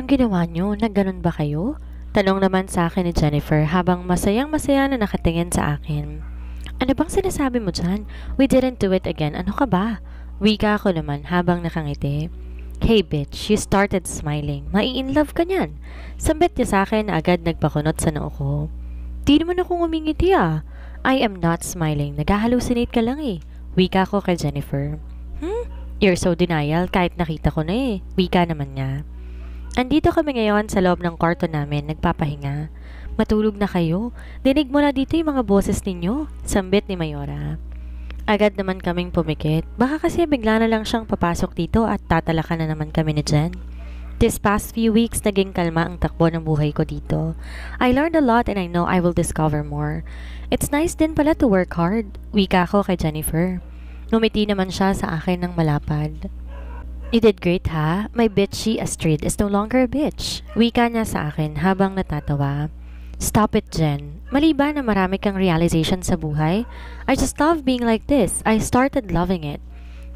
Anong ginawa niyo? Nagganon ba kayo? Tanong naman sa akin ni Jennifer habang masayang-masaya na nakatingin sa akin. Ano bang sinasabi mo dyan? We didn't do it again. Ano ka ba? Wika ako naman habang nakangiti. Hey bitch, you started smiling. Mai-in-love ka niyan. Sambit niya sa akin na agad nagpakunot sa noo ko. Di naman ako ngumingiti ah. I am not smiling. Nag-hallucinate ka lang eh. Wika ko kay Jennifer. You're so denial kahit nakita ko na eh. Wika naman niya. Andito kami ngayon sa loob ng kwarto namin, nagpapahinga. Matulog na kayo. Dinig mo na dito yung mga boses ninyo. Sambit ni Mayora. Agad naman kaming pumikit. Baka kasi bigla na lang siyang papasok dito at tatalakan na naman kami ni Jen. This past few weeks, naging kalma ang takbo ng buhay ko dito. I learned a lot and I know I will discover more. It's nice din pala to work hard. Wika ko kay Jennifer. Ngumiti naman siya sa akin ng malapad. You did great ha? My bitchy Astrid is no longer a bitch. Wika niya sa akin habang natatawa. Stop it, Jen. Mali ba na marami kang realization sa buhay? I just love being like this. I started loving it.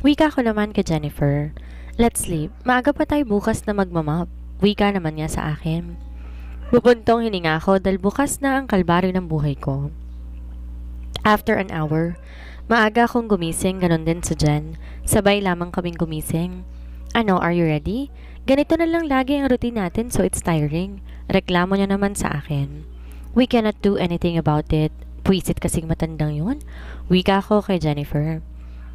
Wika ko naman kay Jennifer. Let's sleep. Maaga pa tayo bukas na magmamap. Wika naman niya sa akin. Bubuntong hininga ako dahil bukas na ang kalbaryo ng buhay ko. After an hour, maaga akong gumising, ganon din sa Jen. Sabay lamang kaming gumising. Ano, are you ready? Ganito na lang lagi ang routine natin so it's tiring. Reklamo niya naman sa akin. We cannot do anything about it. Puwisit kasing matandang yun. Wika ko kay Jennifer.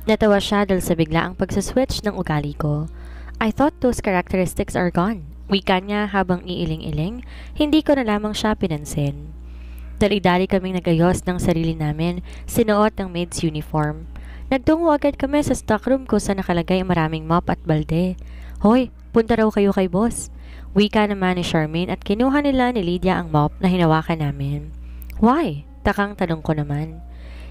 Natawa siya dahil sa biglaang pagsaswitch ng ugali ko. I thought those characteristics are gone. Wika niya habang iiling-iling. Hindi ko na lamang siya pinansin. Dali-dali kaming nagayos ng sarili namin, sinuot ang maid's uniform. Nagtungo agad kami sa stockroom ko sa nakalagay maraming mop at balde. Hoy, punta raw kayo kay boss. Wika naman ni Charmaine at kinuha nila ni Lydia ang mop na hinawakan namin. Why? Takang tanong ko naman.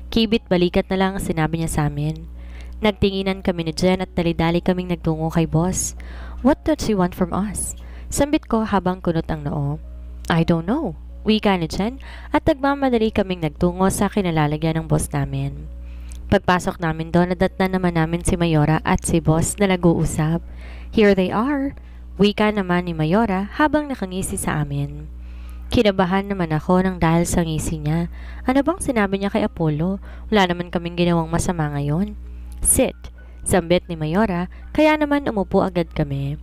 Kibit balikat na lang ang sinabi niya sa amin. Nagtinginan kami ni Jen at dali-dali kaming nagtungo kay boss. What does he want from us? Sambit ko habang kunot ang noo. I don't know. Wika ni Jen at nagmamadali kaming nagtungo sa kinalalagyan ng boss namin. Pagpasok namin doon, nadatnan naman namin si Mayora at si boss na nag-uusap. Here they are. Wika naman ni Mayora habang nakangisi sa amin. Kinabahan naman ako nang dahil sa ngisi niya. Ano bang sinabi niya kay Apollo? Wala naman kaming ginawang masama ngayon. Sit, sambit ni Mayora, kaya naman umupo agad kami.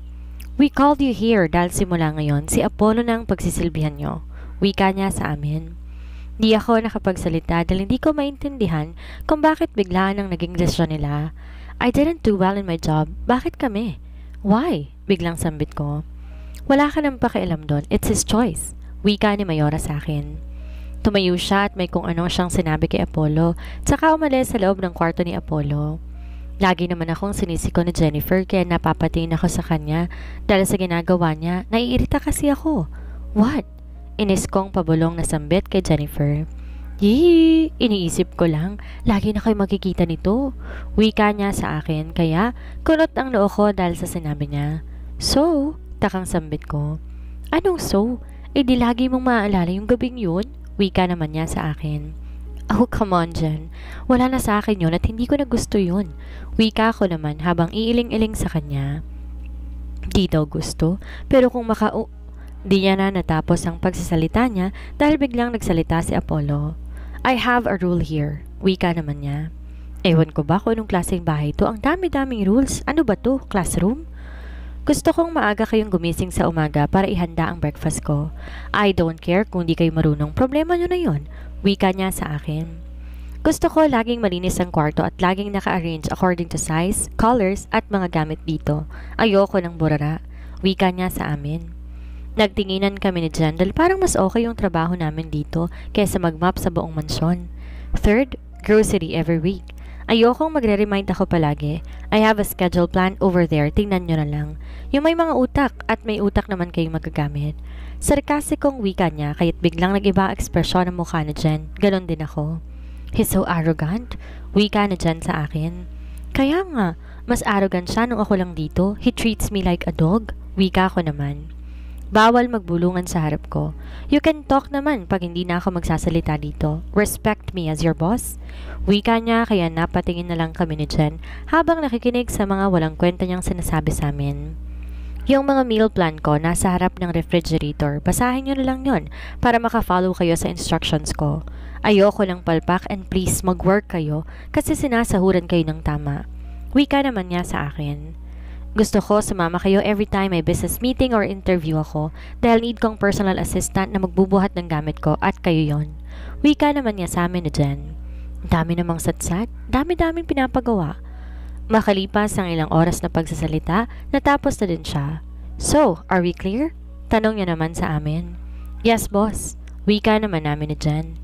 We called you here dahil simula ngayon si Apollo na ang pagsisilbihan niyo. Wika niya sa amin. Di ako nakapagsalita dahil hindi ko maintindihan kung bakit biglaan ang naging desisyon nila. I didn't do well in my job. Bakit kami? Why? Biglang sambit ko. Wala ka nang pakialam doon. It's his choice. Wika ni Mayora sa akin. Tumayo siya at may kung anong siyang sinabi kay Apollo, tsaka umalis sa loob ng kwarto ni Apollo. Lagi naman akong sinisiko ni Jennifer kaya napapatingin ako sa kanya dahil sa ginagawa niya, naiirita kasi ako. What? Inis kong pabulong na sambit kay Jennifer. Yee! Iniisip ko lang, lagi na kayo magkikita nito. Wika niya sa akin kaya kunot ang noo ko dahil sa sinabi niya. So? Takang sambit ko. Anong so? Di lagi mong maaalala yung gabing yun? Wika naman niya sa akin. Oh, come on, Jen. Wala na sa akin yun at hindi ko na gusto yun. Wika ko naman habang iiling-iling sa kanya. Di daw gusto, pero kung di niya na natapos ang pagsasalita niya dahil biglang nagsalita si Apollo. I have a rule here. Wika naman niya. Ewan ko ba kung anong klaseng bahay to? Ang dami-daming rules. Ano ba to? Classroom? Gusto kong maaga kayong gumising sa umaga para ihanda ang breakfast ko. I don't care kung di kayo marunong. Problema nyo na yon. Wika niya sa akin. Gusto ko laging malinis ang kwarto at laging naka-arrange according to size, colors at mga gamit dito. Ayoko ng burara. Wika niya sa amin. Nagtinginan kami ni Jen dahil parang mas okay yung trabaho namin dito kaysa mag-map sa buong mansyon. Third, grocery every week. Ayokong magre-remind ako palagi. I have a schedule plan over there. Tingnan nyo na lang. Yung may mga utak at may utak naman kayong magagamit. Sarkasikong wika niya kaya't biglang nag-iba ekspresyon ng mukha ni Jen. Ganon din ako. He's so arrogant. Wika ni Jen sa akin. Kaya nga, mas arrogant siya nung ako lang dito. He treats me like a dog. Wika ko naman. Bawal magbulungan sa harap ko. You can talk naman pag hindi na ako magsasalita dito. Respect me as your boss. Wika niya kaya napatingin na lang kami ni Jen habang nakikinig sa mga walang kwenta niyang sinasabi sa amin. Yung mga meal plan ko nasa harap ng refrigerator. Basahin nyo na lang yon para makafollow kayo sa instructions ko. Ayoko lang palpak and please mag-work kayo kasi sinasahuran kayo ng tama. Wika naman niya sa akin. Gusto ko sumama kayo every time may business meeting or interview ako dahil need kong personal assistant na magbubuhat ng gamit ko at kayo yon. Wika naman niya sa amin na Jen. Dami namang satsat, dami-daming pinapagawa. Makalipas ang ilang oras na pagsasalita, natapos na din siya. So, are we clear? Tanong niya naman sa amin. Yes, boss. Wika naman namin ni Jen.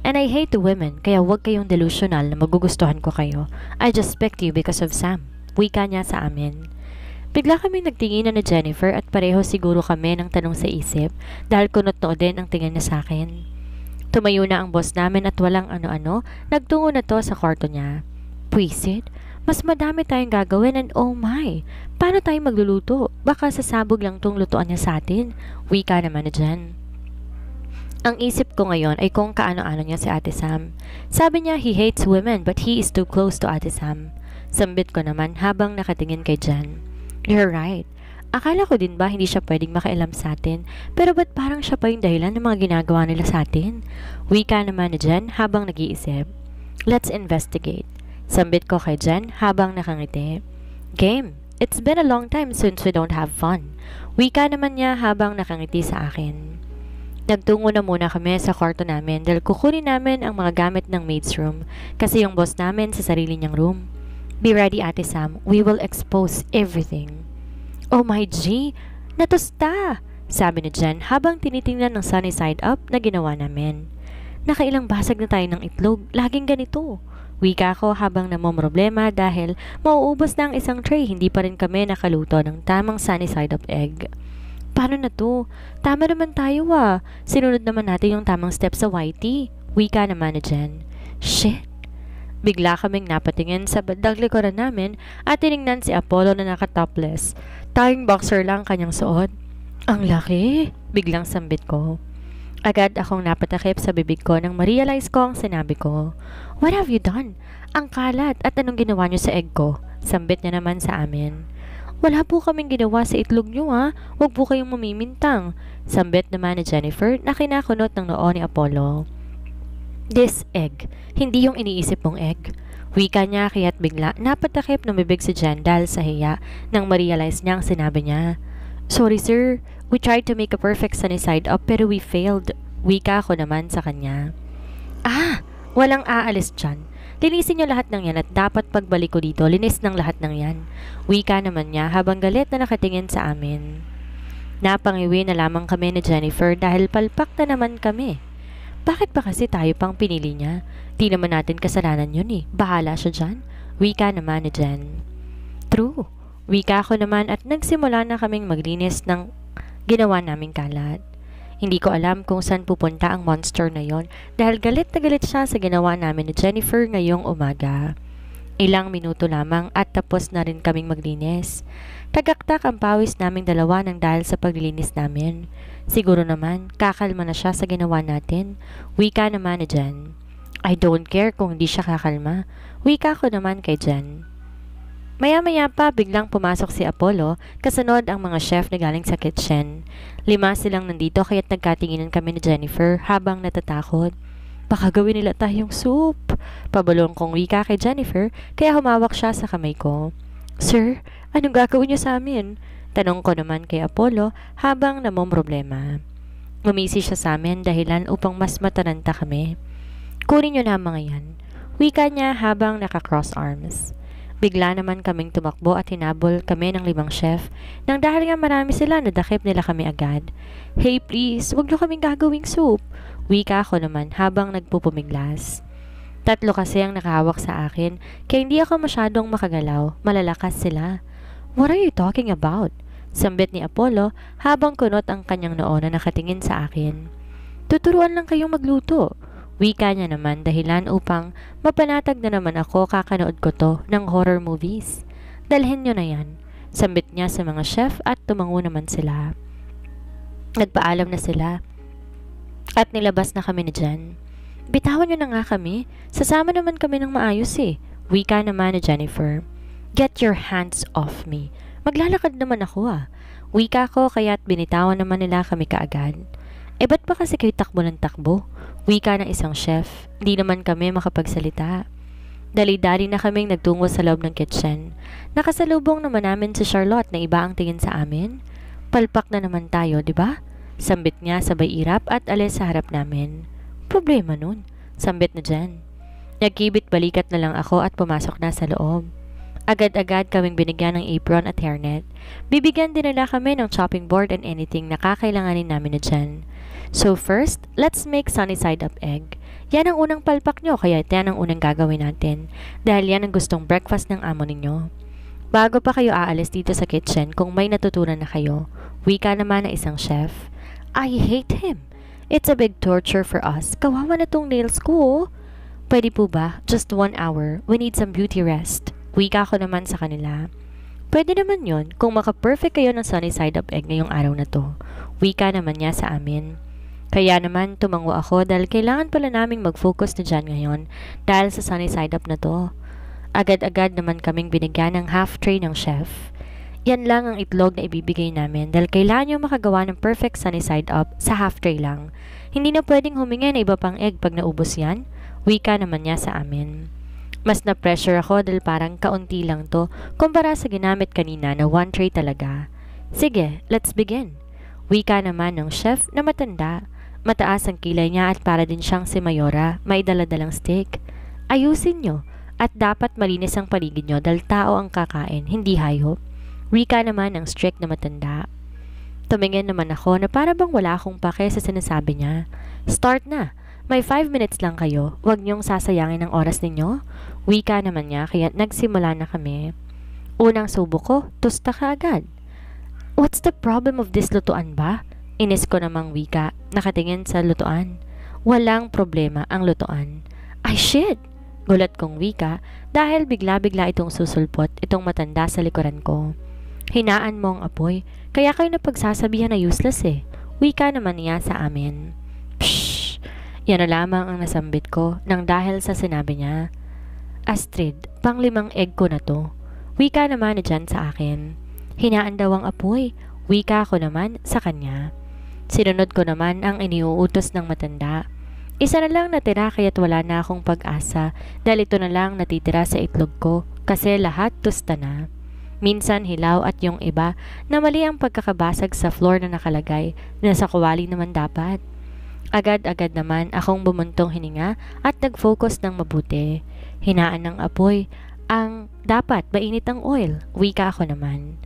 And I hate the women, kaya huwag kayong delusional na magugustuhan ko kayo. I just picked you because of Sam. Wika niya sa amin. Bigla kaming nagtinginan na Jennifer at pareho siguro kami ng tanong sa isip dahil kunot-noo din ang tingin niya sa akin. Tumayo na ang boss namin at walang ano-ano, nagtungo na to sa kwarto niya. Pwisit, mas madami tayong gagawin and oh my, paano tayo magluluto? Baka sasabog lang tong lutuan niya sa atin. Wika naman na dyan. Ang isip ko ngayon ay kung kaano-ano niya si Ate Sam. Sabi niya he hates women but he is too close to Ate Sam. Sambit ko naman habang nakatingin kay Jan. You're right. Akala ko din ba hindi siya pwedeng makialam sa atin, pero ba't parang siya pa yung dahilan ng mga ginagawa nila sa atin? Wika naman ni Jen habang nag-iisip. Let's investigate. Sambit ko kay Jen habang nakangiti. Game. It's been a long time since we don't have fun. Wika naman niya habang nakangiti sa akin. Nagtungo na muna kami sa kwarto namin dahil kukunin namin ang mga gamit ng maid's room kasi yung boss namin sa sarili niyang room. Be ready, Ate Sam. We will expose everything. Oh my G! Natusta! Sabi ni Jen habang tinitingnan ng sunny side up na ginawa namin. Nakailang basag na tayo ng itlog. Laging ganito. Wika ko habang namomroblema dahil mauubos na ang isang tray. Hindi pa rin kami nakaluto ng tamang sunny side up egg. Paano na to? Tama naman tayo Sinunod naman natin yung tamang step sa YT. Wika naman ni Jen. Shit! Bigla kaming napatingin sa bandang likuran namin at tiningnan si Apollo na naka-topless. Tayong boxer lang kanyang suot. Ang laki! Biglang sambit ko. Agad akong napatakip sa bibig ko nang ma-realize ko ang sinabi ko. What have you done? Ang kalat at anong ginawa niyo sa egg ko? Sambit niya naman sa amin. Wala po kaming ginawa sa itlog niyo Huwag po kayong mamimintang. Sambit naman ni Jennifer na kinakunot ng noo ni Apollo. This egg. Hindi yung iniisip mong egg. Wika niya kaya't bigla napatakip ng bibig si Jen dahil sa hiya nang ma-realize niya ang sinabi niya. Sorry sir, we tried to make a perfect sunny side up pero we failed. Wika ko naman sa kanya. Walang aalis dyan. Linisin niyo lahat ng yan at dapat pagbalik ko dito, linis ng lahat ng yan. Wika naman niya habang galit na nakatingin sa amin. Napangiwi na lamang kami ni Jennifer dahil palpak na naman kami. Bakit ba kasi tayo pang pinili niya? Di naman natin kasalanan yun Bahala siya dyan. Wika naman ni Jen. True. Wika ko naman at nagsimula na kaming maglinis ng ginawa naming kalat. Hindi ko alam kung saan pupunta ang monster na yon dahil galit na galit siya sa ginawa namin ni Jennifer ngayong umaga. Ilang minuto lamang at tapos na rin kaming maglinis. Tagaktak ang pawis naming dalawa nang dahil sa paglilinis namin. Siguro naman, kakalma na siya sa ginawa natin. Wika naman ni Jen. I don't care kung hindi siya kakalma. Wika ko naman kay Jen. Maya-maya pa biglang pumasok si Apollo, kasunod ang mga chef na galing sa kitchen. 5 silang nandito kaya't nagkatinginan kami ni Jennifer habang natatakot. Baka gawin nila tayong soup. Pabulong kong wika kay Jennifer kaya humawak siya sa kamay ko. Sir, anong gagawin niyo sa amin? Tanong ko naman kay Apollo habang namomroblema. Ngumisi siya sa amin dahilan upang mas mataranta kami. Kunin niyo na ang mga yan. Wika niya habang naka-cross arms. Bigla naman kaming tumakbo at hinabol kami ng 5 chef. Nang dahil nga marami sila, nadakip nila kami agad. Hey please, wag niyo kaming gagawing soup. Wika ko naman habang nagpupumiglas. 3 kasi ang nakahawak sa akin, kaya hindi ako masyadong makagalaw. Malalakas sila. What are you talking about? Sambit ni Apollo habang kunot ang kanyang noo na nakatingin sa akin. Tuturuan lang kayong magluto. Wika niya naman dahilan upang mapanatag na naman ako kakanood ko to ng horror movies. Dalhin niyo na yan. Sambit niya sa mga chef at tumango naman sila. Nagpaalam na sila at nilabas na kami ni Jen. Bitawan niyo na nga kami. Sasama naman kami ng maayos Wika naman ni Jennifer. Get your hands off me. Maglalakad naman ako Wika ko kaya't binitawan naman nila kami kaagad. Ba't ba kasi kayo takbo ng takbo? Wika ng isang chef. Di naman kami makapagsalita. Dali-dali na kaming nagtungo sa loob ng kitchen. Nakasalubong naman namin si Charlotte na iba ang tingin sa amin. Palpak na naman tayo, di ba? Sambit niya sabay irap at alis sa harap namin. Problema nun. Sambit na dyan. Nagkibit balikat na lang ako at pumasok na sa loob. Agad-agad kaming binigyan ng apron at hairnet. Bibigyan din nila kami ng chopping board and anything na kakailanganin namin na dyan. So first, let's make sunny side up egg. Yan ang unang palpak nyo kaya yan ang unang gagawin natin. Dahil yan ang gustong breakfast ng amo ninyo. Bago pa kayo aalis dito sa kitchen kung may natutunan na kayo, wika naman ng isang chef. I hate him. It's a big torture for us. Kawawa na tong nails ko. Pwede po ba? Just 1 hour. We need some beauty rest. Wika ko naman sa kanila. Pwede naman yon kung maka-perfect kayo ng sunny side up egg ngayong araw na to. Wika naman niya sa amin. Kaya naman tumango ako dahil kailangan pala naming mag-focus na dyan ngayon dahil sa sunny side up na to. Agad-agad naman kaming binigyan ng half tray ng chef. Yan lang ang itlog na ibibigay namin dahil kailangan nyo makagawa ng perfect sunny side up sa half tray lang. Hindi na pwedeng huminga na iba pang egg pag naubos yan. Wika naman niya sa amin. Mas na-pressure ako dahil parang kaunti lang to kumpara sa ginamit kanina na 1 tray talaga. Sige, let's begin. Wika naman ng chef na matanda. Mataas ang kilay niya at para din siyang si Mayora, may daladalang stick. Ayusin nyo at dapat malinis ang paligid nyo dahil tao ang kakain, hindi hayop. Wika naman ng strict na matanda. Tumingin naman ako na para bang wala akong pake sa sinasabi niya. Start na. May 5 minutes lang kayo. Huwag niyong sasayangin ang oras ninyo. Wika naman niya kaya nagsimula na kami. Unang subo ko, tusta ka agad. What's the problem of this lutuan ba? Inis ko namang wika, nakatingin sa lutuan. Walang problema ang lutuan. Ay shit! Gulat kong wika dahil bigla-bigla itong susulpot itong matanda sa likuran ko. Hinaan mo ang apoy, kaya kayo napagsasabihan na useless eh. Wika naman niya sa amin. Pshh! Yan na lamang ang nasambit ko nang dahil sa sinabi niya. Astrid, pang-5 egg ko na to. Wika naman na dyan sa akin. Hinaan daw ang apoy. Wika ko naman sa kanya. Sinunod ko naman ang iniuutos ng matanda. Isa na lang natira kaya't wala na akong pag-asa dahil ito na lang natitira sa itlog ko kasi lahat tusta na. Minsan hilaw at yung iba na mali ang pagkakabasag sa floor na nakalagay na sa kawali naman dapat. Agad-agad naman akong bumuntong hininga at nag-focus ng mabuti. Hinaan ng apoy ang dapat mainit ang oil. Wika ako naman.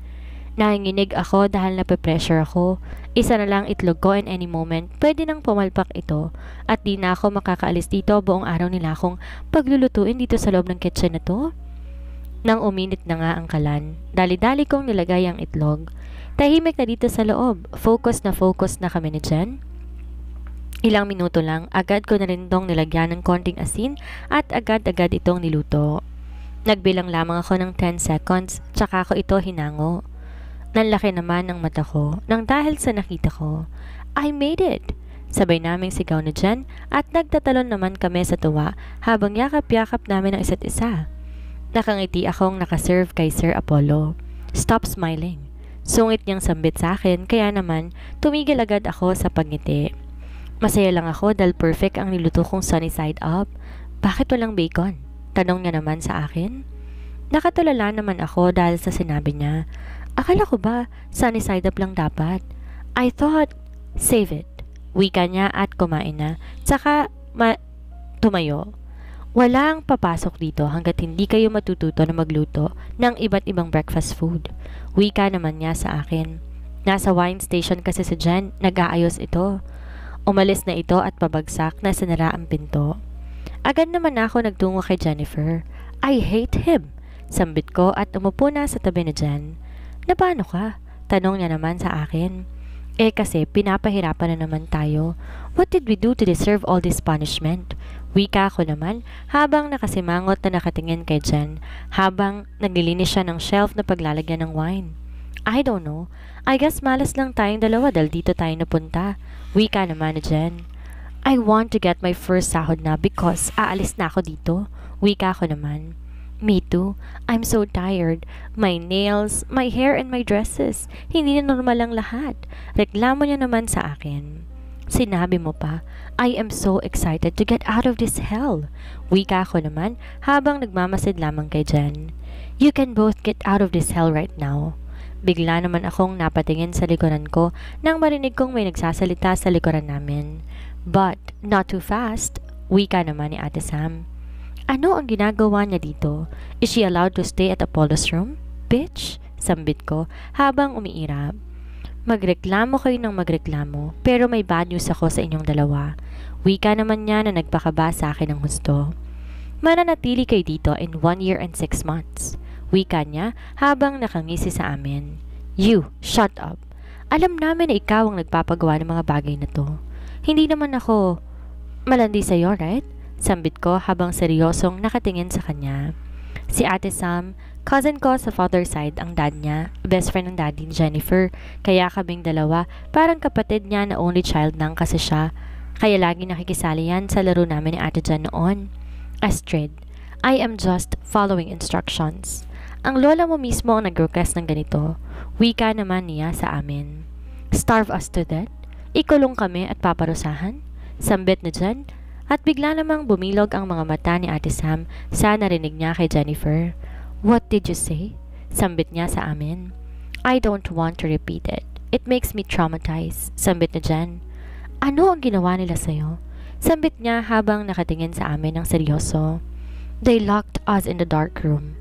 Nanginginig ako dahil nape-pressure ako. Isa na lang itlog ko in any moment. Pwede nang pumalpak ito at di na ako makakaalis dito buong araw nila akong paglulutuin dito sa loob ng kitchen na to. Nang uminit na nga ang kalan, dali-dali kong nilagay ang itlog. Tahimik na dito sa loob. Focus na kami ni Jen. Ilang minuto lang, agad ko na rin dong nilagyan ng konting asin at agad-agad itong niluto. Nagbilang lamang ako ng 10 seconds, tsaka ko ito hinango. Nanlaki naman ang mata ko nang dahil sa nakita ko. I made it! Sabay naming sigaw na dyan at nagtatalon naman kami sa tuwa habang yakap-yakap namin ang isa't isa. Nakangiti akong nakaserve kay Sir Apollo. Stop smiling. Sungit niyang sambit sa akin kaya naman tumigil agad ako sa pagngiti. Masaya lang ako dahil perfect ang niluto kong sunny side up. Bakit walang bacon? Tanong niya naman sa akin. Nakatulala naman ako dahil sa sinabi niya. Akala ko ba sunny side up lang dapat? I thought, save it. Wika niya at kumain na. Tsaka tumayo. Walang papasok dito hanggat hindi kayo matututo na magluto ng iba't ibang breakfast food. Wika naman niya sa akin. Nasa wine station kasi sa Jen, nag-aayos ito. Umalis na ito at pabagsak na sinara ang pinto. Agad naman ako nagtungo kay Jennifer. I hate him! Sambit ko at umupo na sa tabi ni Jen. Na paano ka? Tanong niya naman sa akin. Kasi pinapahirapan na naman tayo. What did we do to deserve all this punishment? Wika ko naman habang nakasimangot na nakatingin kay Jen habang naglilinis siya ng shelf na paglalagyan ng wine. I don't know. I guess malas lang tayong dalawa dahil dito tayo napunta. Wika naman ni Jen. I want to get my first sahod na because aalis na ako dito. Wika ko naman. Me too. I'm so tired. My nails, my hair, and my dresses. Hindi na normal ang lahat. Reklamo niya naman sa akin. Sinabi mo pa, I am so excited to get out of this hell. Wika ko naman habang nagmamasid lamang kay Jen. You can both get out of this hell right now. Bigla naman akong napatingin sa likuran ko nang marinig kong may nagsasalita sa likuran namin. But, not too fast. Wika naman ni Ate Sam. Ano ang ginagawa niya dito? Is she allowed to stay at Apollo's room? Bitch, sambit ko habang umiirap. Magreklamo kayo ng magreklamo, pero may bad news ako sa inyong dalawa. Wika naman niya na nagpakaba sa akin ng husto. Mananatili kayo dito in 1 year and 6 months. Wika niya habang nakangisi sa amin. You, shut up. Alam namin na ikaw ang nagpapagawa ng mga bagay na to. Hindi naman ako malandi sa'yo, right? Sambit ko habang seryosong nakatingin sa kanya. Si Ate Sam, cousin ko sa father side ang dad niya, best friend ng daddy ni Jennifer, kaya kaming dalawa, parang kapatid niya na only child lang kasi siya, kaya lagi nakikisali yan sa laro namin ni Ate Jen noon. Astrid, I am just following instructions. Ang lola mo mismo ang nag-request ng ganito. Wika naman niya sa amin. Starve us to death? Ikulong kami at paparusahan? Sambit na Jen, at bigla namang bumilog ang mga mata ni Ate Sam sa narinig niya kay Jennifer. What did you say? Sambit niya sa amin. I don't want to repeat it. It makes me traumatized. Sambit na Jen. Ano ang ginawa nila sa'yo? Sambit niya habang nakatingin sa amin ng seryoso. They locked us in the dark room.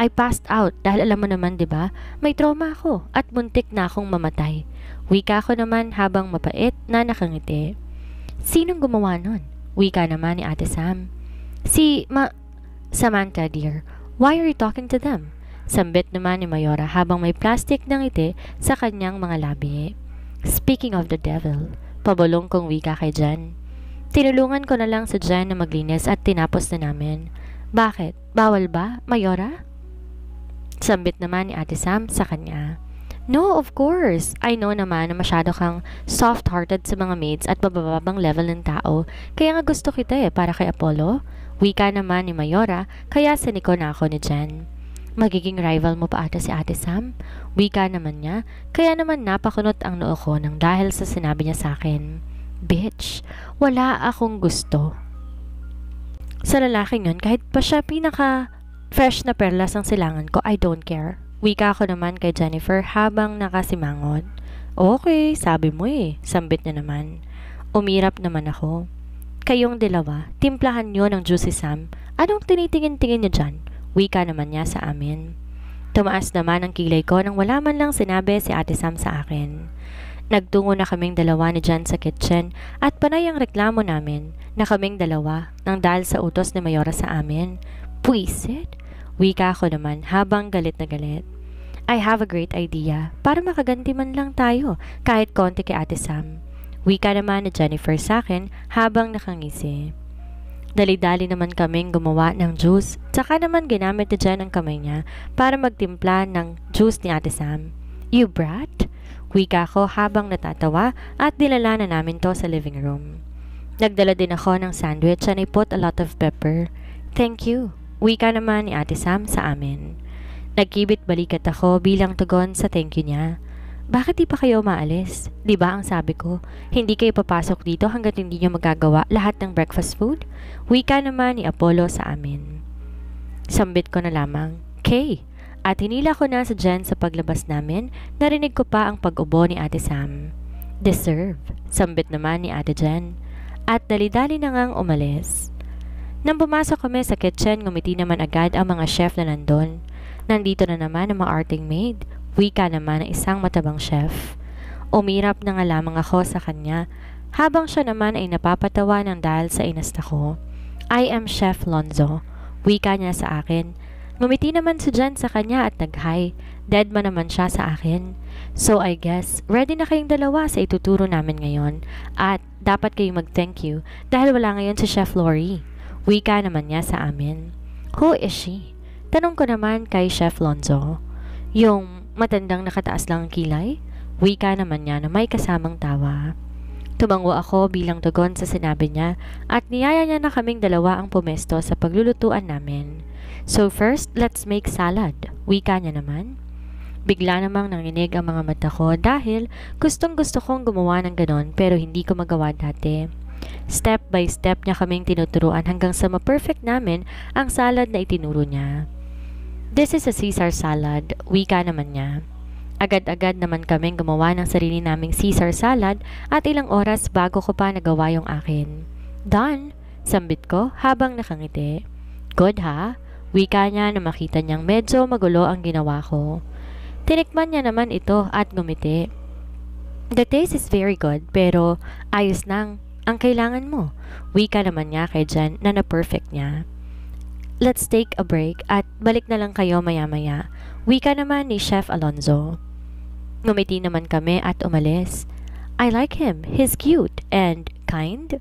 I passed out dahil alam mo naman 'di ba? May trauma ako at muntik na akong mamatay. Wika ko naman habang mapait na nakangiti. Sinong gumawa nun? Wika naman ni Ate Sam. Samantha dear, why are you talking to them? Sambit naman ni Mayora habang may plastic ng ngiti sa kanyang mga labi. Speaking of the devil, pabulong kong wika kay Jen. Tinulungan ko na lang sa Jen na maglinis at tinapos na namin. Bakit? Bawal ba, Mayora? Sambit naman ni Ate Sam sa kanya. No, of course. I know naman na masyado kang soft-hearted sa mga maids at bababang level ng tao. Kaya nga gusto kita para kay Apollo. Wika naman ni Mayora, kaya siniko na ako ni Jen. Magiging rival mo pa ata si Ate Sam? Wika naman niya, kaya naman napakunot ang noo ko nang dahil sa sinabi niya sa akin. Bitch, wala akong gusto. Sa lalaking yun, kahit pa siya pinaka-fresh na perlas ng silangan ko, I don't care. Wika ko naman kay Jennifer habang nakasimangot. Okay, sabi mo Sambit niya naman. Umirap naman ako. Kayong dalawa, timplahan nyo ng Juicy Sam. Anong tinitingin-tingin niyo dyan? Wika naman niya sa amin. Tumaas naman ang kilay ko nang wala man lang sinabi si Ate Sam sa akin. Nagtungo na kaming dalawa ni Jan sa kitchen at panay ang reklamo namin na kaming dalawa nang dahil sa utos ni Mayora sa amin. Puisit? Wika ko naman habang galit na galit. I have a great idea para makaganti man lang tayo kahit konti kay Ate Sam. Wika naman ni Jennifer sa akin habang nakangisi. Dali-dali naman kaming gumawa ng juice, tsaka naman ginamit ni Jen ang kamay niya para magtimpla ng juice ni Ate Sam. You brat? Wika ko habang natatawa at dinala na namin to sa living room. Nagdala din ako ng sandwich and I put a lot of pepper. Thank you. Wika naman ni Ate Sam sa amin. Nagkibit balikat ako bilang tugon sa thank you niya. Bakit di pa kayo maalis? Di ba ang sabi ko, hindi kayo papasok dito hanggat hindi niyo magagawa lahat ng breakfast food? Wika naman ni Apollo sa amin. Sambit ko na lamang, Kay. At hinila ko na sa Jen sa paglabas namin, narinig ko pa ang pag-ubo ni Ate Sam. Deserve. Sambit naman ni Ate Jen. At dali-dali na ngang umalis. Nang pumasok kami sa kitchen, ngumiti naman agad ang mga chef na nandun. Nandito na naman ang mga arting maid. Wika naman ng isang matabang chef. Umirap na nga lamang ako sa kanya, habang siya naman ay napapatawa ng dahil sa inasta ko. I am Chef Lonzo. Wika niya sa akin. Ngumiti naman si Jen sa kanya at nag-hi. Dead man naman siya sa akin. So I guess, ready na kayong dalawa sa ituturo namin ngayon. At dapat kayong mag-thank you dahil wala ngayon si Chef Lori. Wika naman niya sa amin. Who is she? Tanong ko naman kay Chef Lonzo. Yung matandang nakataas lang ang kilay? Wika naman niya na may kasamang tawa. Tumango ako bilang tugon sa sinabi niya at niyaya niya na kaming dalawa ang pumesto sa paglulutuan namin. So first, let's make salad. Wika niya naman. Bigla namang nanginig ang mga mata ko dahil gustong gusto kong gumawa ng ganon pero hindi ko magawa dati. Step by step niya kaming tinuturuan hanggang sa ma-perfect namin ang salad na itinuro niya. This is a Caesar salad, wika naman niya. Agad-agad naman kaming gumawa ng sarili naming Caesar salad at ilang oras bago ko pa nagawa yung akin. Done! Sambit ko habang nakangiti. Good ha? Wika niya na makita niyang medyo magulo ang ginawa ko. Tinikman niya naman ito at ngumiti. The taste is very good pero ayos nang ang kailangan mo. Wika naman niya kay Jen na na-perfect niya. Let's take a break at balik na lang kayo maya-maya. Wika naman ni Chef Alonzo. Ngumiti naman kami at umalis. I like him. He's cute and kind.